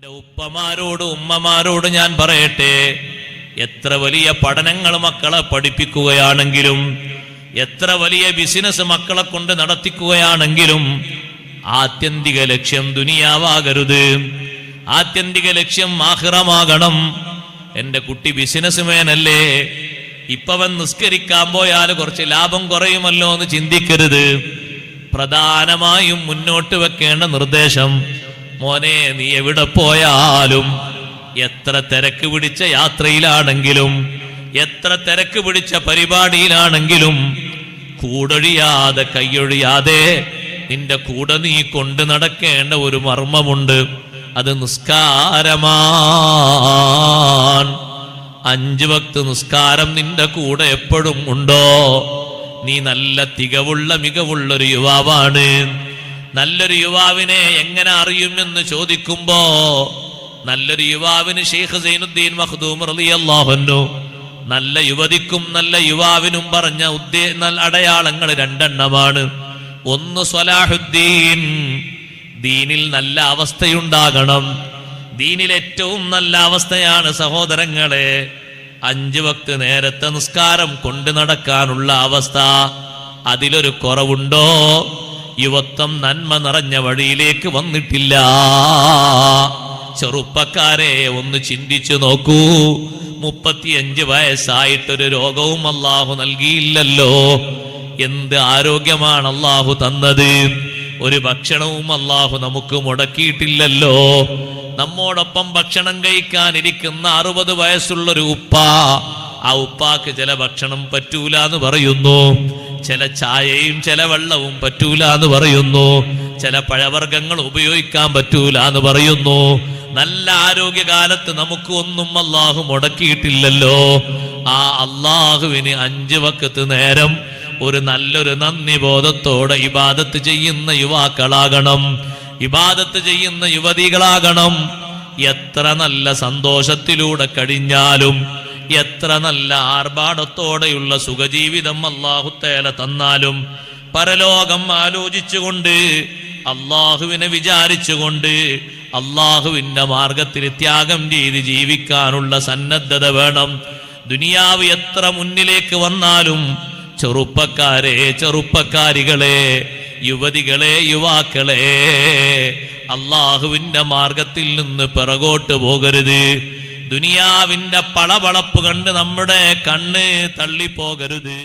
എന്റെ ഉപ്പമാരോട് ഉമ്മമാരോട് ഞാൻ പറയട്ടെ, എത്ര വലിയ പഠനങ്ങൾ മക്കളെ പഠിപ്പിക്കുകയാണെങ്കിലും, എത്ര വലിയ ബിസിനസ് മക്കളെ കൊണ്ട് നടത്തിക്കുകയാണെങ്കിലും ആത്യന്തിക ലക്ഷ്യം ദുനിയാവാകരുത്. ആത്യന്തിക ലക്ഷ്യം ആഖിറമാകണം. എന്റെ കുട്ടി ബിസിനസ്മാനല്ലേ, ഇപ്പവൻ നിസ്കരിക്കാൻ പോയാൽ കുറച്ച് ലാഭം കുറയുമല്ലോ എന്ന് ചിന്തിക്കരുത്. പ്രധാനമായും മുന്നോട്ട് വെക്കേണ്ട നിർദ്ദേശം, മോനെ നീ എവിടെ പോയാലും, എത്ര തിരക്ക് പിടിച്ച യാത്രയിലാണെങ്കിലും, എത്ര തിരക്ക് പിടിച്ച പരിപാടിയിലാണെങ്കിലും, കൂടൊഴിയാതെ കൈയൊഴിയാതെ നിന്റെ കൂടെ നീ കൊണ്ട് നടക്കേണ്ട ഒരു മർമ്മമുണ്ട്. അത് നിസ്കാരമാണ്. 5 വക്ത് നിസ്കാരം നിന്റെ കൂടെ എപ്പോഴും ഉണ്ടോ? നീ നല്ല തികവുള്ള മികവുള്ളൊരു യുവാവാണ്. നല്ലൊരു യുവാവിനെ എങ്ങനെ അറിയുമെന്ന് ചോദിക്കുമ്പോ, നല്ലൊരു യുവാവിന് ഷെയ്ഖ് സൈനുദ്ദീൻ മഖ്ദൂം റളിയല്ലാഹു അൻഹു നല്ല യുവതിക്കും നല്ല യുവാവിനും പറഞ്ഞ അടയാളങ്ങൾ 2 എണ്ണമാണ്. ഒന്ന് സ്വലാഹുദ്ദീൻ, ദീനിൽ നല്ല അവസ്ഥയുണ്ടാകണം. ദീനിൽ ഏറ്റവും നല്ല അവസ്ഥയാണ് സഹോദരങ്ങളെ 5 വക്ത് നേരത്തെ നിസ്കാരം കൊണ്ട് നടക്കാനുള്ള അവസ്ഥ. അതിലൊരു കുറവുണ്ടോ? യുവത്വം നന്മ നിറഞ്ഞ വഴിയിലേക്ക് വന്നിട്ടില്ല. ചെറുപ്പക്കാരെ ഒന്ന് ചിന്തിച്ചു നോക്കൂ. 35 വയസ്സായിട്ടൊരു രോഗവും അല്ലാഹു നൽകിയില്ലല്ലോ. എന്ത് ആരോഗ്യമാണ് അല്ലാഹു തന്നത്. ഒരു ഭക്ഷണവും അല്ലാഹു നമുക്ക് മുടക്കിയിട്ടില്ലല്ലോ. നമ്മോടൊപ്പം ഭക്ഷണം കഴിക്കാനിരിക്കുന്ന 60 വയസ്സുള്ളൊരു ഉപ്പ, ആ ഉപ്പാക്ക് ചില ഭക്ഷണം പറ്റൂല എന്ന് പറയുന്നു, ചില ചായയും ചില വെള്ളവും പറ്റൂല എന്ന് പറയുന്നു, ചില പഴവർഗ്ഗങ്ങൾ ഉപയോഗിക്കാൻ പറ്റൂല എന്ന് പറയുന്നു. നല്ല ആരോഗ്യകാലത്ത് നമുക്ക് ഒന്നും അല്ലാഹു മുടക്കിയിട്ടില്ലല്ലോ. ആ അല്ലാഹുവിന് 5 വക്ത് നേരം ഒരു നല്ലൊരു നന്ദി ബോധത്തോടെ ഇബാദത്ത് ചെയ്യുന്ന യുവാക്കളാകണം, ഇബാദത്ത് ചെയ്യുന്ന യുവതികളാകണം. എത്ര നല്ല സന്തോഷത്തിലൂടെ കഴിഞ്ഞാലും, എത്ര നല്ല ആർഭാടത്തോടെയുള്ള സുഖജീവിതം അല്ലാഹു തആല തന്നാലും, പരലോകം ആലോചിച്ചുകൊണ്ട്, അല്ലാഹുവിനെ വിചാരിച്ചുകൊണ്ട്, അല്ലാഹുവിന്റെ മാർഗത്തിൽ ത്യാഗം ചെയ്ത് ജീവിക്കാനുള്ള സന്നദ്ധത വേണം. ദുനിയാവ് എത്ര മുന്നിലേക്ക് വന്നാലും, ചെറുപ്പക്കാരെ, ചെറുപ്പക്കാരികളെ, യുവതികളെ, യുവാക്കളെ, അല്ലാഹുവിന്റെ മാർഗത്തിൽ നിന്ന് പിറകോട്ട് പോകരുത്. ദുനിയാവിന്റെ പളപളപ്പ് കണ്ട് നമ്മുടെ കണ്ണ് തള്ളിപ്പോകരുത്.